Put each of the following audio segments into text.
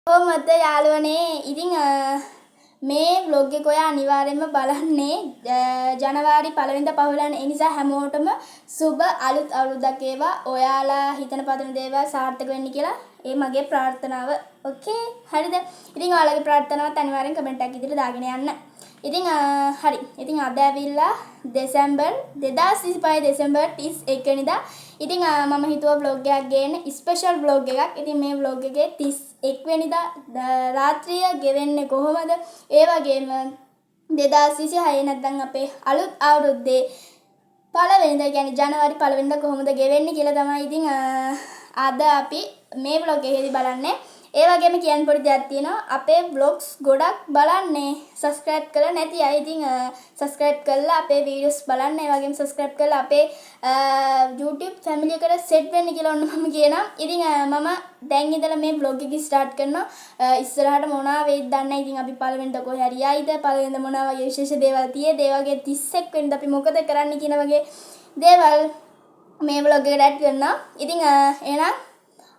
කොහොමද යාළුවනේ ඉතින් මේ vlog එක ඔයා අනිවාර්යයෙන්ම බලන්නේ ජනවාරි 1 වෙනිදා පහුවෙලා ඒ නිසා හැමෝටම සුබ අලුත් අවුරුද්දක් වේවා. ඔයාලා හිතන පතන දේවල් සාර්ථක වෙන්න කියලා ඒ මගේ ප්‍රාර්ථනාව. ඕකේ හරිද? ඉතින් ඔයාලගේ ප්‍රාර්ථනාවත් අනිවාර්යෙන් කමෙන්ට් එකක් ඉදිරියට දාගෙන යන්න. ඉතින් හරි. ඉතින් අද ඇවිල්ලා දෙසැම්බර් 2025 දෙසැම්බර් 31 වෙනිදා. ඉතින් මම හිතුවා vlog එකක් ගේන්න ස්පෙෂල් vlog එකක්. ඉතින් මේ vlog එකේ 31 වෙනිදා රාත්‍රිය ගෙවෙන්නේ කොහොමද? ඒ වගේම 2026 නැත්නම් අපේ අලුත් අවුරුද්දේ පළවෙනිදා කියන්නේ ජනවාරි 1 වෙනිදා කොහොමද ගෙවෙන්නේ කියලා තමයි ඉතින් අද අපි මේ vlog එකේදී බලන්නේ. ඒ වගේම කියන්න පොඩි දෙයක් තියෙනවා. අපේ vlogs ගොඩක් බලන්නේ subscribe කරලා නැති අය ඉතින් subscribe කරලා අපේ videos බලන්න. ඒ වගේම subscribe කරලා අපේ YouTube family එකට set වෙන්න කියලා ඔන්න මම කියනවා. ඉතින් මම දැන් ඉඳලා මේ vlog එක start කරනවා. ඉස්සරහට මොනවා වෙයිද දන්නේ නැහැ. ඉතින් අපි පළවෙනිදා කොහේ හරි යයිද? පළවෙනිදා මොනවා වගේ විශේෂ දේවල් තියෙද? ඒ වගේ 31 වෙනිදා අපි මොකද කරන්න කියන වගේ දේවල් මේ vlog එකට add කරනවා. ඉතින් එහෙනම්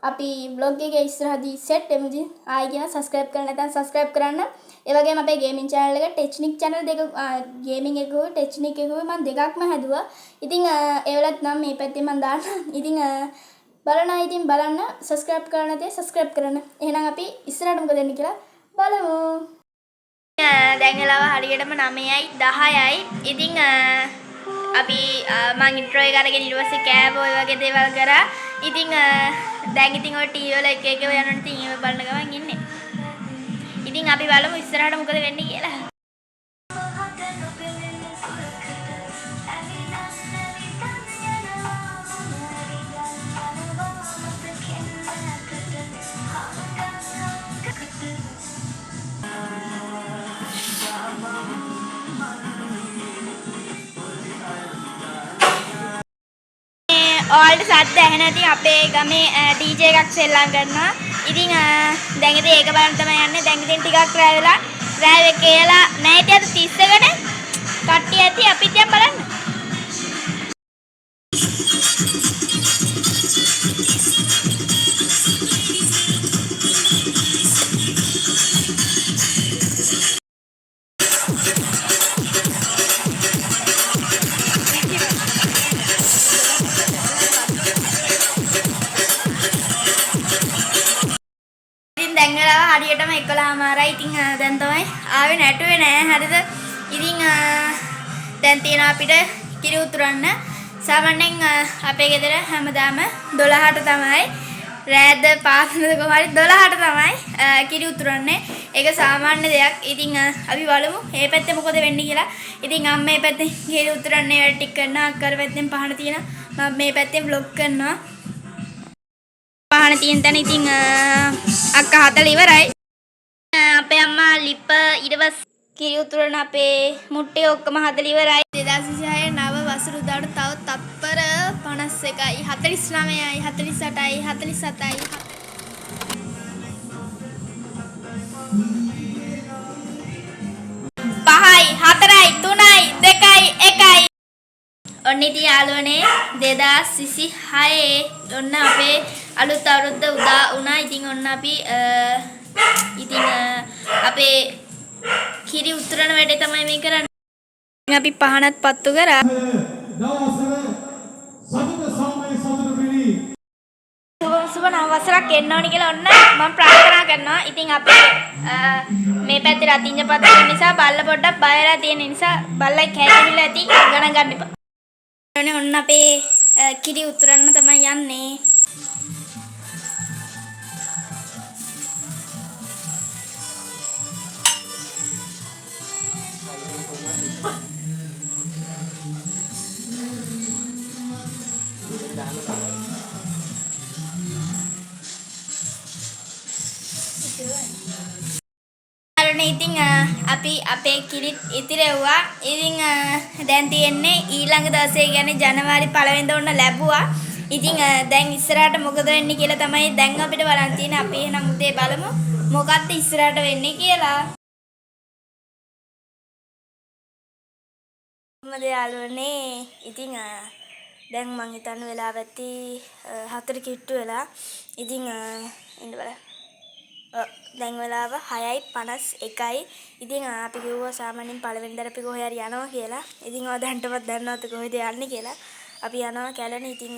අපි vlog එකේ ඉස්සරහදී set වෙමු. ඉතින් ආයි කියන subscribe කරන්න නැත්නම් subscribe කරන්න. ඒ වගේම අපේ gaming channel එක Technic channel දෙක gaming එක හෝ Technic එක හෝ මම දෙකක්ම හැදුවා. ඉතින් ඒවලත් නම් මේ පැත්තේ මම දාන්න. ඉතින් බලන්න subscribe කරන්න නැත්නම් subscribe කරන්න. එහෙනම් අපි ඉස්සරහට මොකද වෙන්නේ කියලා බලමු. දැන් වෙලාව හරියටම 9යි 10යි. ඉතින් අපි මම ඉන්ට්‍රෝ එක අරගෙන ඊට පස්සේ කෑම ඔය වගේ දේවල් කරා. ඉතින් දැන් ඉතින් ඔය ටීවී වල එක එක යනවනේ ඉතින් ඒව බලන ගමන් ඉන්නේ. ඉතින් අපි බලමු ඉස්සරහට මොකද වෙන්නේ කියලා. ඔයාලට සද්ද ඇහෙන ඉතින් අපේ ගමේ DJ එකක් සෙල්ලම් කරනවා. ඉතින් දැන් ඉතින් ඒක බලන්න තමයි යන්නේ. දැන් ඉතින් ටිකක් රැ වෙලා රැ කියලා නයිට් අද 30කට කට්ටිය ඇති අපි දැන් බලන්න. දැන් වෙලාව හරියටම 11:00මාරයි. ඉතින් දැන් තමයි ආවේ නැටුවේ නෑ. හරිද? ඉතින් දැන් තියෙනවා අපිට කිරි උතුරන්න. සාමාන්‍යයෙන් අපේ ගෙදර හැමදාම 12ට තමයි රෑද පාසලද කොහොමද 12ට තමයි කිරි උතුරන්නේ. ඒක සාමාන්‍ය දෙයක්. ඉතින් අපි බලමු මේ පැත්තේ මොකද වෙන්නේ කියලා. ඉතින් අම්ම මේ පැත්තේ කිරි උතුරන්නේ වැඩ ටික කරනවා. අක්කර පැත්තෙන් පහන තියෙනවා. මම මේ පැත්තෙන් vlog කරනවා. පහන තියෙන තැන ඉතින් අක්කා හදලා ඉවරයි. අපේ අම්මා ලිප ඊටවස් කිරි උතුරන අපේ මුට්ටේ ඔක්කොම හදලා ඉවරයි. 2026 නව වසර උදාට තව තත්පර 51යි 49යි 48යි 47යි 5යි 4යි 3යි 2යි 1යි. ඔන්න ඉතින් යාළුවනේ 2026 ඔන්න අපේ අලුත් අවුරුද්ද උදා වුණා. ඉතින් ඔන්න අපි ඉතින් අපේ කිරි උතුරන වැඩේ තමයි මේ කරන්නේ. අපි පහනත් පත්තු කරා. සුබ නව වසරක් එන්න ඕනි කියලා ඔන්න මම ප්‍රාර්ථනා කරනවා. ඉතින් අපි මේ පැත්තේ රතිඤ්ඤ පත්තු වෙන නිසා බල්ල පොඩ්ඩක් බයලා තියෙන නිසා බල්ලයි කැකිරිලා ඇති ගණන් ගන්න එපා. ඔන්න අපේ කිරි උතුරන්න තමයි යන්නේ. ඉතින් අපි අපේ කිරිත් ඉතිරෙව්වා. ඉතින් දැන් තියෙන්නේ ඊළඟ දවසේ කියන්නේ ජනවාරි 1 වෙනිදා ඔන්න ලැබුවා. ඉතින් දැන් ඉස්සරහට මොකද වෙන්නේ කියලා තමයි දැන් අපිට බලන්න තියෙන්නේ. අපි එහෙනම් උදේ බලමු මොකක්ද ඉස්සරහට වෙන්නේ කියලා. මොකද යාළුවනේ ඉතින් දැන් මං හිතන්නේ වෙලාව ඇති 4 කිට්ටු වෙලා. ඉතින් ඉන්න බලන්න. දැන් වෙලාව 6:51යි. ඉතින් අපි කිව්වා සාමාන්‍යයෙන් පළවෙනිදර අපි කොහේ හරි යනවා කියලා. ඉතින් ඔය දැන්ටවත් දන්නවද කොහෙද යන්නේ කියලා. අපි යනවා කැලණි. ඉතින්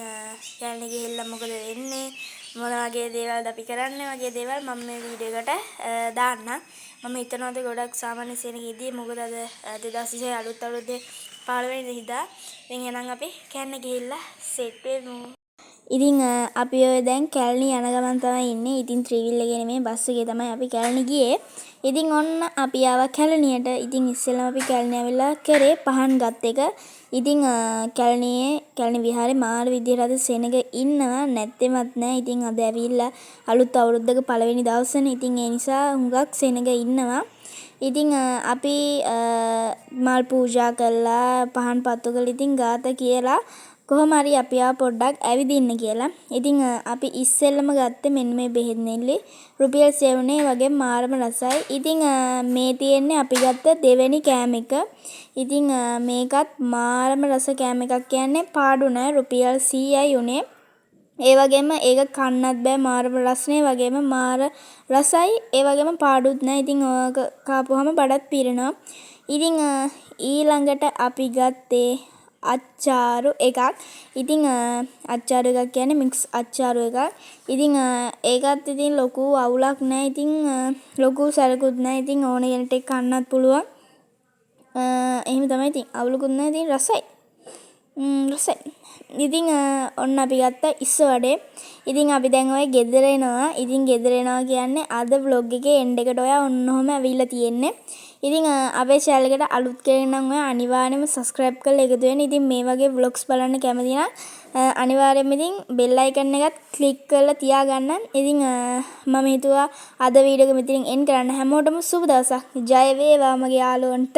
කැලණි ගිහිල්ලා මොකද වෙන්නේ? මොන වගේ දේවල්ද අපි කරන්නේ වගේ දේවල් මම මේ වීඩියෝ එකට දාන්නම්. මම හිතනවාද ගොඩක් සාමාන්‍ය සෙනගෙදී මොකද අද 2026 අලුත් අවුරුද්දේ 15 වෙනිදා. ඉතින් එහෙනම් අපි කැලණි ගිහිල්ලා සෙට් වෙමු. ඉතින් අපි ඔය දැන් කැලණි යන ගමන් තමයි ඉන්නේ. ඉතින් ත්‍රිවිල් එකේ නෙමෙයි බස් එකේ තමයි අපි කැලණි ගියේ. ඉතින් ඔන්න අපි ආවා කැලණියට. ඉතින් ඉස්සෙල්ලාම අපි කැලණි ඇවිල්ලා කරේ පහන් ගත් එක. ඉතින් කැලණි විහාරේ මාර විදියට අද සෙනග ඉන්නවා නැත්තෙමත් නෑ. ඉතින් අද ඇවිල්ලා අලුත් අවුරුද්දක පළවෙනි දවසනේ. ඉතින් ඒ නිසා හුඟක් සෙනග ඉන්නවා. ඉතින් අපි මල් පූජා කළා පහන් පත්තු කළා. ඉතින් ගාත කියලා කොහොම හරි අපි පොඩ්ඩක් ඇවිදින්න කියලා. ඉතින් අපි ඉස්සෙල්ලම ගත්තේ මෙන්න මේ බෙහෙත් නෙල්ලි රුපියල් 7 වගේ මාරම රසයි. ඉතින් මේ තියෙන්නේ අපි ගත්ත දෙවෙනි කෑම එක. ඉතින් මේකත් මාරම රස කෑම එකක් කියන්නේ පාඩු නෑ රුපියල් 100යි උනේ. ඒ වගේම ඒක කන්නත් බෑ මාරම රස්නේ වගේම මාර රසයි ඒ වගේම පාඩුත් නෑ. ඉතින් ඔයක කාපුවම බඩත් පිරෙනවා. ඉතින් ඊළඟට අපි ගත්තේ අච්චාරු එකක්. ඉතින් අච්චාරු එකක් කියන්නේ මික්ස් අච්චාරු එකක්. ඉතින් ඒකත් ඉතින් ලොකු අවුලක් නෑ. ඉතින් ලොකු සැලකුත් නෑ. ඉතින් ඕන කෙනෙක්ට කන්නත් පුළුවන්. එහෙම තමයි. ඉතින් අවුලකුත් නෑ. ඉතින් රසයි. රසයි. ඉතින් ඔන්න අපි ගත්තා ඉස්ස වඩේ. ඉතින් අපි දැන් ඔය ගෙදර එනවා. ඉතින් ගෙදර එනවා කියන්නේ අද vlog එකේ end එකට ඔයා ඔන්න ඔහම ඇවිල්ලා තියෙන්නේ. ඉතින් අපේ channel එකට අලුත් කෙනෙක් නම් ඔයා අනිවාර්යයෙන්ම subscribe කරලා එකතු වෙන්න. ඉතින් මේ වගේ vlogs බලන්න කැමති නම් අනිවාර්යයෙන්ම ඉතින් bell icon එකත් click කරලා තියාගන්න. ඉතින් මම හිතුවා අද වීඩියෝ එක මෙතනින් end කරන්න. හැමෝටම සුබ දවසක්. ජය වේවා මගේ යාළුවන්ට.